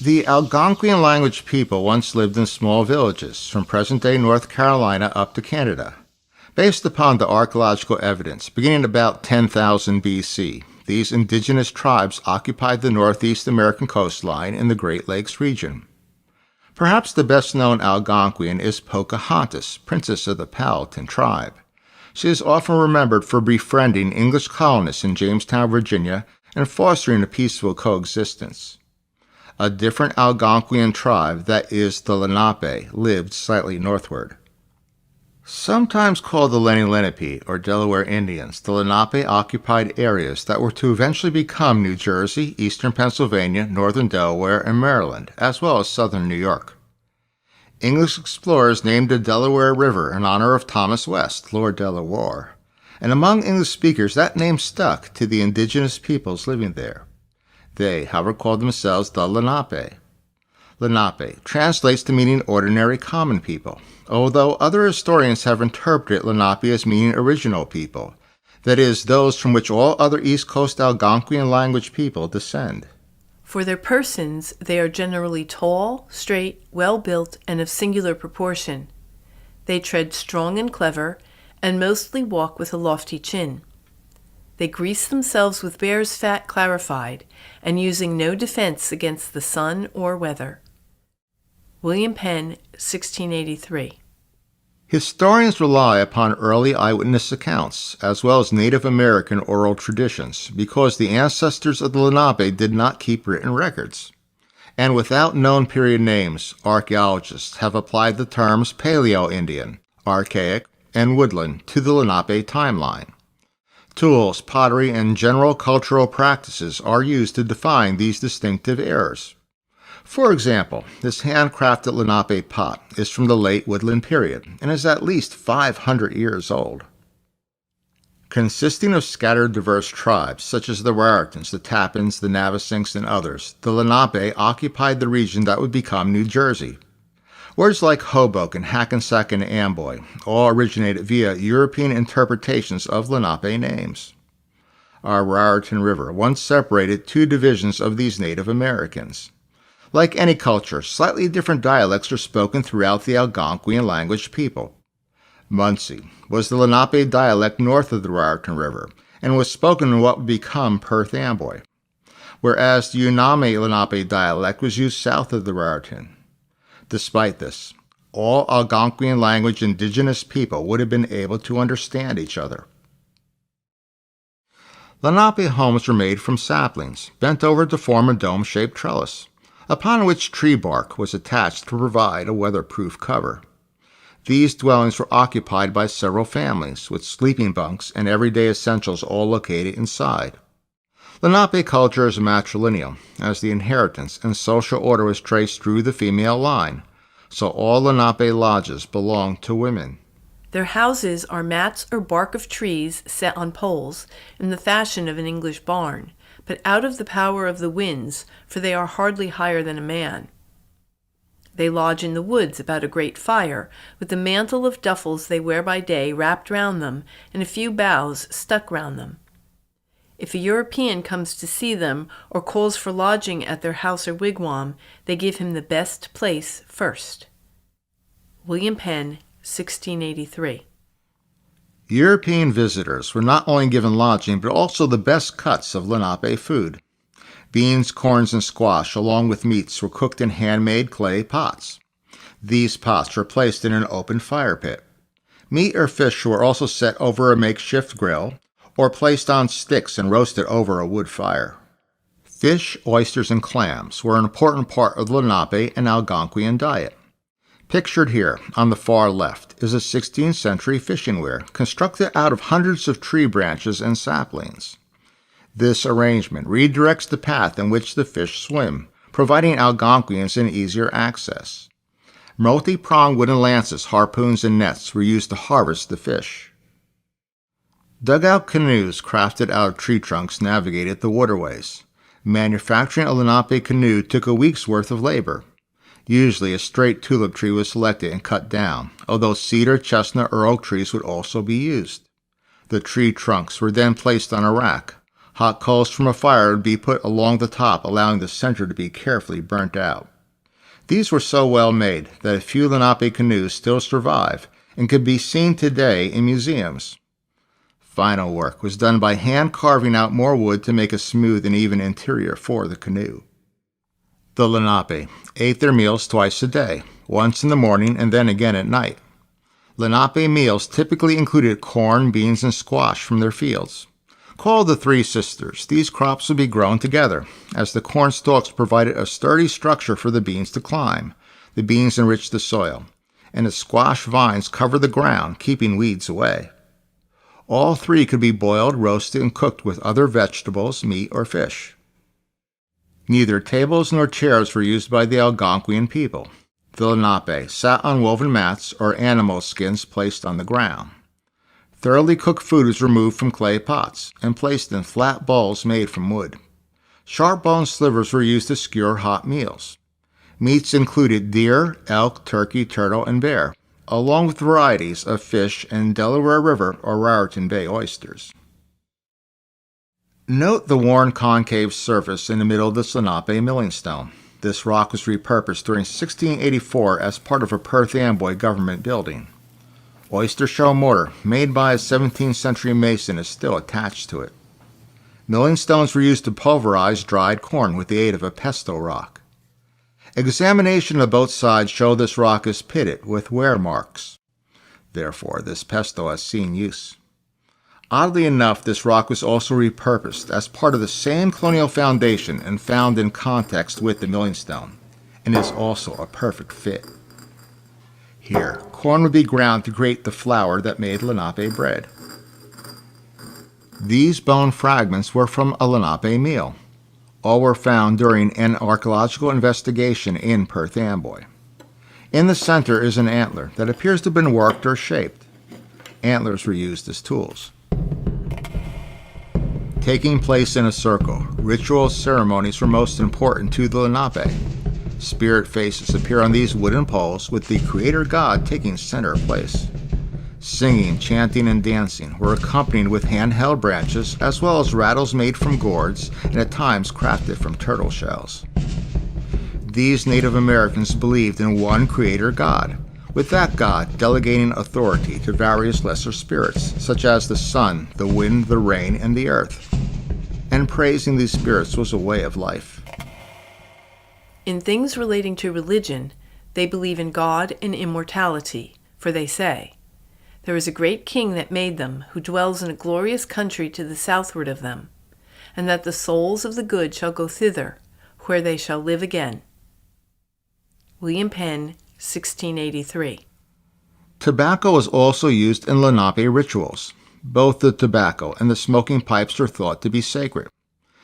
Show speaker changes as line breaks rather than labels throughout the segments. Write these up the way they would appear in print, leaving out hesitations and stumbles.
The Algonquian language people once lived in small villages from present-day North Carolina up to Canada. Based upon the archaeological evidence, beginning about 10,000 BC, these indigenous tribes occupied the northeast American coastline in the Great Lakes region. Perhaps the best-known Algonquian is Pocahontas, princess of the Powhatan tribe. She is often remembered for befriending English colonists in Jamestown, Virginia, and fostering a peaceful coexistence. A different Algonquian tribe, that is the Lenape, lived slightly northward. Sometimes called the Lenape or Delaware Indians, the Lenape occupied areas that were to eventually become New Jersey, eastern Pennsylvania, northern Delaware, and Maryland, as well as southern New York. English explorers named the Delaware River in honor of Thomas West, Lord Delaware, and among English speakers that name stuck to the indigenous peoples living there. They, however, called themselves the Lenape. Lenape translates to meaning ordinary common people, although other historians have interpreted Lenape as meaning original people, that is, those from which all other East Coast Algonquian language people descend.
For their persons, they are generally tall, straight, well-built, and of singular proportion. They tread strong and clever, and mostly walk with a lofty chin. They grease themselves with bear's fat clarified, and using no defense against the sun or weather. William Penn, 1683.
Historians rely upon early eyewitness accounts, as well as Native American oral traditions, because the ancestors of the Lenape did not keep written records. And without known period names, archaeologists have applied the terms Paleo-Indian, Archaic, and Woodland to the Lenape timeline. Tools, pottery, and general cultural practices are used to define these distinctive eras. For example, this handcrafted Lenape pot is from the late Woodland period and is at least 500 years old. Consisting of scattered diverse tribes such as the Raritans, the Tappans, the Navasinks, and others, the Lenape occupied the region that would become New Jersey. Words like Hoboken, Hackensack, and Amboy all originated via European interpretations of Lenape names. Our Raritan River once separated two divisions of these Native Americans. Like any culture, slightly different dialects are spoken throughout the Algonquian language people. Munsee was the Lenape dialect north of the Raritan River and was spoken in what would become Perth Amboy, whereas the Unami Lenape dialect was used south of the Raritan. Despite this, all Algonquian language indigenous people would have been able to understand each other. Lenape homes were made from saplings, bent over to form a dome-shaped trellis, upon which tree bark was attached to provide a weatherproof cover. These dwellings were occupied by several families, with sleeping bunks and everyday essentials all located inside. Lenape culture is matrilineal, as the inheritance and social order was traced through the female line, so all Lenape lodges belonged to women.
Their houses are mats or bark of trees set on poles in the fashion of an English barn, but out of the power of the winds, for they are hardly higher than a man. They lodge in the woods about a great fire, with the mantle of duffels they wear by day wrapped round them, and a few boughs stuck round them. If a European comes to see them, or calls for lodging at their house or wigwam, they give him the best place first. William Penn, 1683.
European visitors were not only given lodging, but also the best cuts of Lenape food. Beans, corns, and squash, along with meats, were cooked in handmade clay pots. These pots were placed in an open fire pit. Meat or fish were also set over a makeshift grill, or placed on sticks and roasted over a wood fire. Fish, oysters, and clams were an important part of the Lenape and Algonquian diet. Pictured here, on the far left, is a 16th century fishing weir constructed out of hundreds of tree branches and saplings. This arrangement redirects the path in which the fish swim, providing Algonquians an easier access. Multi-pronged wooden lances, harpoons, and nets were used to harvest the fish. Dugout canoes crafted out of tree trunks navigated the waterways. Manufacturing a Lenape canoe took a week's worth of labor. Usually a straight tulip tree was selected and cut down, although cedar, chestnut, or oak trees would also be used. The tree trunks were then placed on a rack. Hot coals from a fire would be put along the top, allowing the center to be carefully burnt out. These were so well made that a few Lenape canoes still survive and can be seen today in museums. Final work was done by hand carving out more wood to make a smooth and even interior for the canoe. The Lenape ate their meals twice a day, once in the morning and then again at night. Lenape meals typically included corn, beans, and squash from their fields. Called the Three Sisters, these crops would be grown together, as the corn stalks provided a sturdy structure for the beans to climb. The beans enriched the soil, and the squash vines covered the ground, keeping weeds away. All three could be boiled, roasted, and cooked with other vegetables, meat, or fish. Neither tables nor chairs were used by the Algonquian people. The Lenape sat on woven mats or animal skins placed on the ground. Thoroughly cooked food was removed from clay pots and placed in flat bowls made from wood. Sharp bone slivers were used to skewer hot meals. Meats included deer, elk, turkey, turtle, and bear, along with varieties of fish and Delaware River or Raritan Bay oysters. Note the worn concave surface in the middle of this Lenape milling stone. This rock was repurposed during 1684 as part of a Perth Amboy government building. Oyster shell mortar, made by a 17th century mason, is still attached to it. Milling stones were used to pulverize dried corn with the aid of a pesto rock. Examination of both sides show this rock is pitted with wear marks. Therefore, this pesto has seen use. Oddly enough, this rock was also repurposed as part of the same colonial foundation and found in context with the milling stone, and is also a perfect fit. Here, corn would be ground to create the flour that made Lenape bread. These bone fragments were from a Lenape meal. All were found during an archaeological investigation in Perth Amboy. In the center is an antler that appears to have been worked or shaped. Antlers were used as tools. Taking place in a circle, ritual ceremonies were most important to the Lenape. Spirit faces appear on these wooden poles with the creator god taking center place. Singing, chanting, and dancing were accompanied with handheld branches as well as rattles made from gourds and at times crafted from turtle shells. These Native Americans believed in one creator god, with that god delegating authority to various lesser spirits such as the sun, the wind, the rain, and the earth. And praising these spirits was a way of life.
In things relating to religion, they believe in God and immortality, for they say, "There is a great king that made them, who dwells in a glorious country to the southward of them, and that the souls of the good shall go thither, where they shall live again." William Penn, 1683.
Tobacco was also used in Lenape rituals. Both the tobacco and the smoking pipes are thought to be sacred.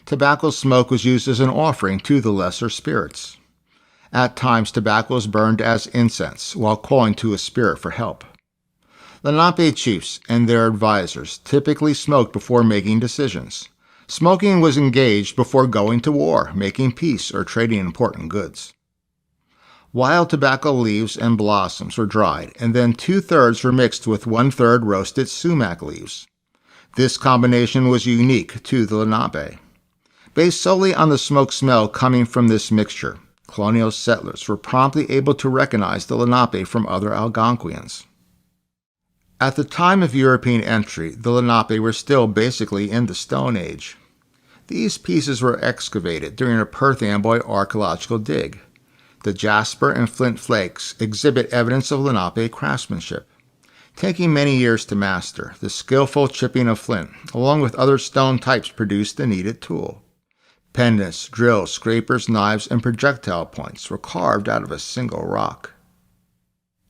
Tobacco smoke was used as an offering to the lesser spirits. At times, tobacco was burned as incense while calling to a spirit for help. Lenape chiefs and their advisors typically smoked before making decisions. Smoking was engaged before going to war, making peace, or trading important goods. Wild tobacco leaves and blossoms were dried, and then 2/3 were mixed with 1/3 roasted sumac leaves. This combination was unique to the Lenape. Based solely on the smoke smell coming from this mixture, colonial settlers were promptly able to recognize the Lenape from other Algonquians. At the time of European entry, the Lenape were still basically in the Stone Age. These pieces were excavated during a Perth Amboy archaeological dig. The jasper and flint flakes exhibit evidence of Lenape craftsmanship. Taking many years to master, the skillful chipping of flint, along with other stone types, produced the needed tool. Pendants, drills, scrapers, knives, and projectile points were carved out of a single rock.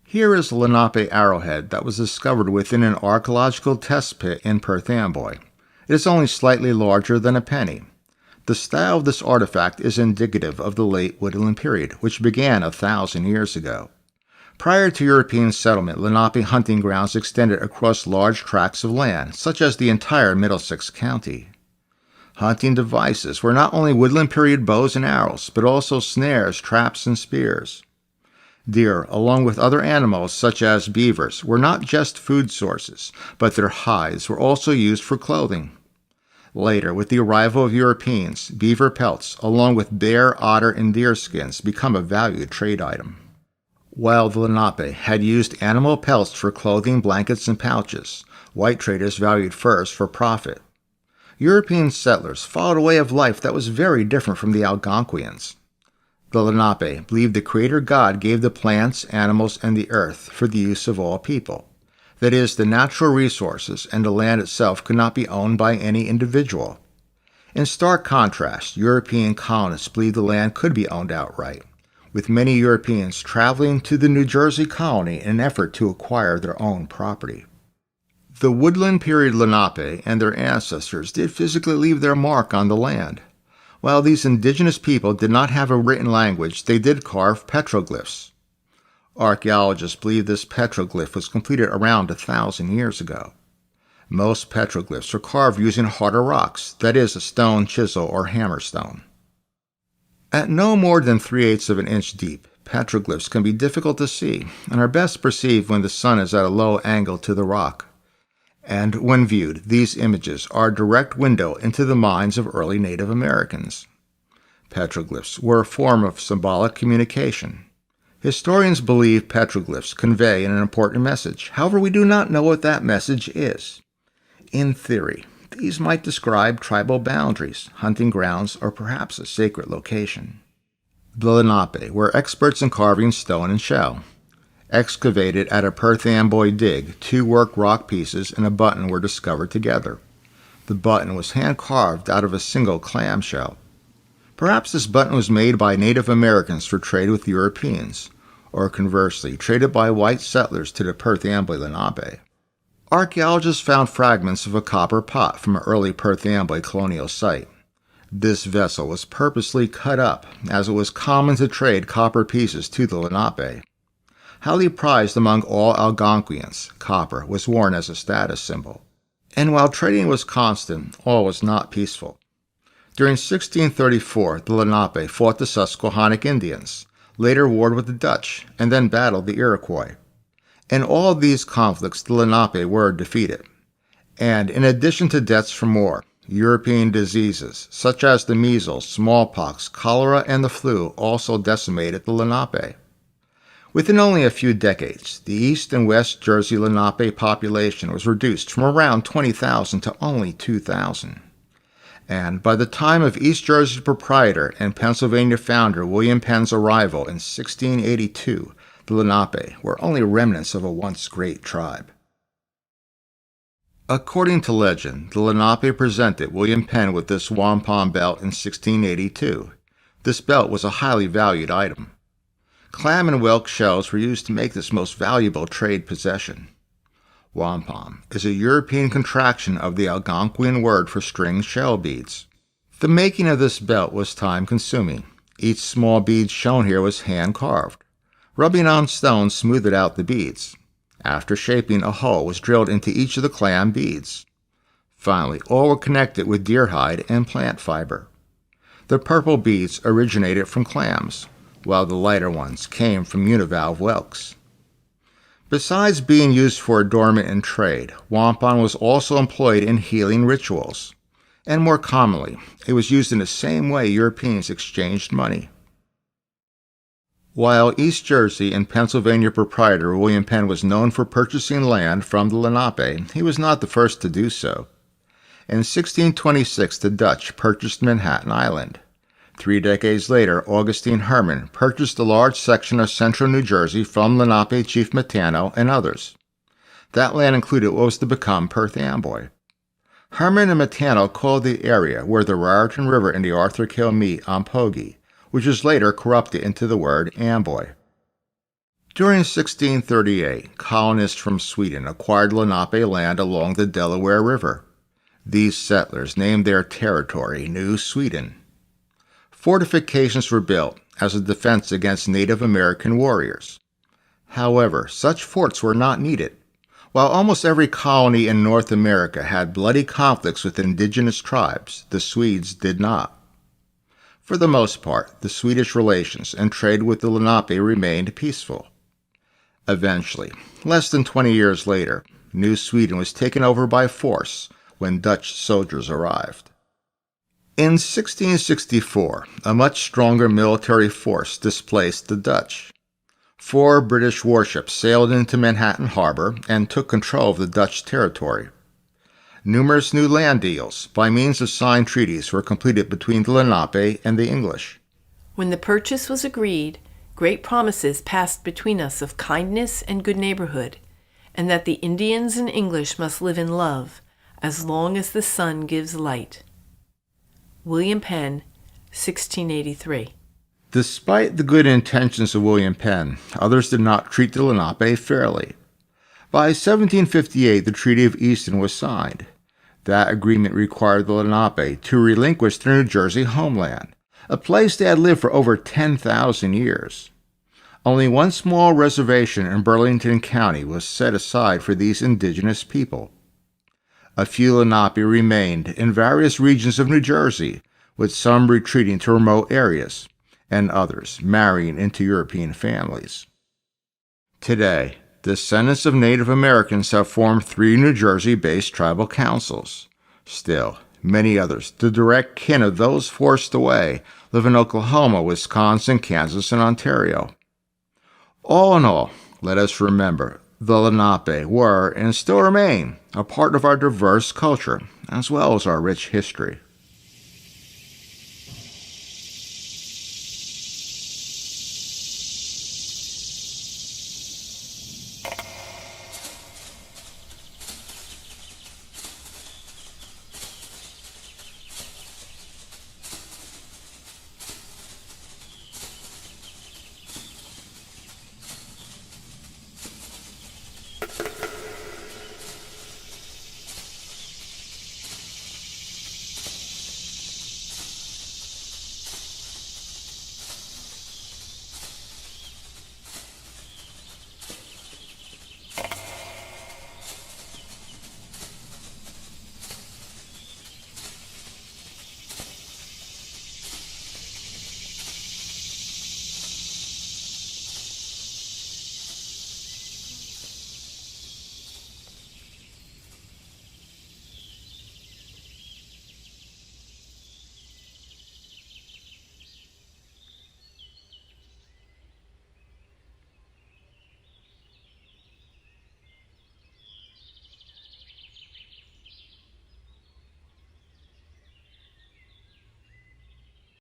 Here is a Lenape arrowhead that was discovered within an archaeological test pit in Perth Amboy. It is only slightly larger than a penny. The style of this artifact is indicative of the late Woodland period, which began 1,000 years ago. Prior to European settlement, Lenape hunting grounds extended across large tracts of land, such as the entire Middlesex County. Hunting devices were not only woodland period bows and arrows, but also snares, traps, and spears. Deer, along with other animals such as beavers, were not just food sources, but their hides were also used for clothing. Later, with the arrival of Europeans, beaver pelts, along with bear, otter, and deer skins, become a valued trade item. While the Lenape had used animal pelts for clothing, blankets, and pouches, white traders valued furs for profit. European settlers followed a way of life that was very different from the Algonquians. The Lenape believed the Creator God gave the plants, animals, and the earth for the use of all people. That is, the natural resources and the land itself could not be owned by any individual. In stark contrast, European colonists believed the land could be owned outright, with many Europeans traveling to the New Jersey colony in an effort to acquire their own property. The woodland period Lenape and their ancestors did physically leave their mark on the land. While these indigenous people did not have a written language, they did carve petroglyphs. Archaeologists believe this petroglyph was completed around 1,000 years ago. Most petroglyphs are carved using harder rocks, that is, a stone, chisel, or hammerstone. At no more than 3/8 of an inch deep, petroglyphs can be difficult to see and are best perceived when the sun is at a low angle to the rock. And when viewed, these images are a direct window into the minds of early Native Americans. Petroglyphs were a form of symbolic communication. Historians believe petroglyphs convey an important message. However, we do not know what that message is. In theory, these might describe tribal boundaries, hunting grounds, or perhaps a sacred location. The Lenape were experts in carving stone and shell. Excavated at a Perth Amboy dig, 2 worked rock pieces and a button were discovered together. The button was hand-carved out of a single clam shell. Perhaps this button was made by Native Americans for trade with Europeans, or conversely, traded by white settlers to the Perth Amboy Lenape. Archaeologists found fragments of a copper pot from an early Perth Amboy colonial site. This vessel was purposely cut up, as it was common to trade copper pieces to the Lenape. Highly prized among all Algonquians, copper was worn as a status symbol. And while trading was constant, all was not peaceful. During 1634, the Lenape fought the Susquehannock Indians, later warred with the Dutch, and then battled the Iroquois. In all of these conflicts, the Lenape were defeated. And in addition to deaths from war, European diseases, such as the measles, smallpox, cholera, and the flu, also decimated the Lenape. Within only a few decades, the East and West Jersey Lenape population was reduced from around 20,000 to only 2,000. And by the time of East Jersey proprietor and Pennsylvania founder William Penn's arrival in 1682, the Lenape were only remnants of a once great tribe. According to legend, the Lenape presented William Penn with this wampum belt in 1682. This belt was a highly valued item. Clam and whelk shells were used to make this most valuable trade possession. Wampum is a European contraction of the Algonquian word for string shell beads. The making of this belt was time-consuming. Each small bead shown here was hand-carved. Rubbing on stone smoothed out the beads. After shaping, a hole was drilled into each of the clam beads. Finally, all were connected with deer hide and plant fiber. The purple beads originated from clams, while the lighter ones came from univalve whelks. Besides being used for adornment and trade, wampum was also employed in healing rituals, and more commonly, it was used in the same way Europeans exchanged money. While East Jersey and Pennsylvania proprietor William Penn was known for purchasing land from the Lenape, he was not the first to do so. In 1626, the Dutch purchased Manhattan Island. 3 decades later, Augustine Herman purchased a large section of central New Jersey from Lenape Chief Matano and others. That land included what was to become Perth Amboy. Herman and Matano called the area where the Raritan River and the Arthur Kill meet Ampogi, which was later corrupted into the word Amboy. During 1638, colonists from Sweden acquired Lenape land along the Delaware River. These settlers named their territory New Sweden. Fortifications were built as a defense against Native American warriors. However, such forts were not needed. While almost every colony in North America had bloody conflicts with indigenous tribes, the Swedes did not. For the most part, the Swedish relations and trade with the Lenape remained peaceful. Eventually, less than 20 years later, New Sweden was taken over by force, when Dutch soldiers arrived. In 1664, a much stronger military force displaced the Dutch. 4 British warships sailed into Manhattan Harbor and took control of the Dutch territory. Numerous new land deals, by means of signed treaties, were completed between the Lenape and the English.
When the purchase was agreed, great promises passed between us of kindness and good neighborhood, and that the Indians and English must live in love, as long as the sun gives light. William Penn, 1683.
Despite the good intentions of William Penn, others did not treat the Lenape fairly. By 1758, the Treaty of Easton was signed. That agreement required the Lenape to relinquish their New Jersey homeland, a place they had lived for over 10,000 years. Only one small reservation in Burlington County was set aside for these indigenous people. A few Lenape remained in various regions of New Jersey, with some retreating to remote areas, and others marrying into European families. Today, descendants of Native Americans have formed 3 New Jersey-based tribal councils. Still, many others, the direct kin of those forced away, live in Oklahoma, Wisconsin, Kansas, and Ontario. All in all, let us remember, the Lenape were, and still remain, a part of our diverse culture, as well as our rich history.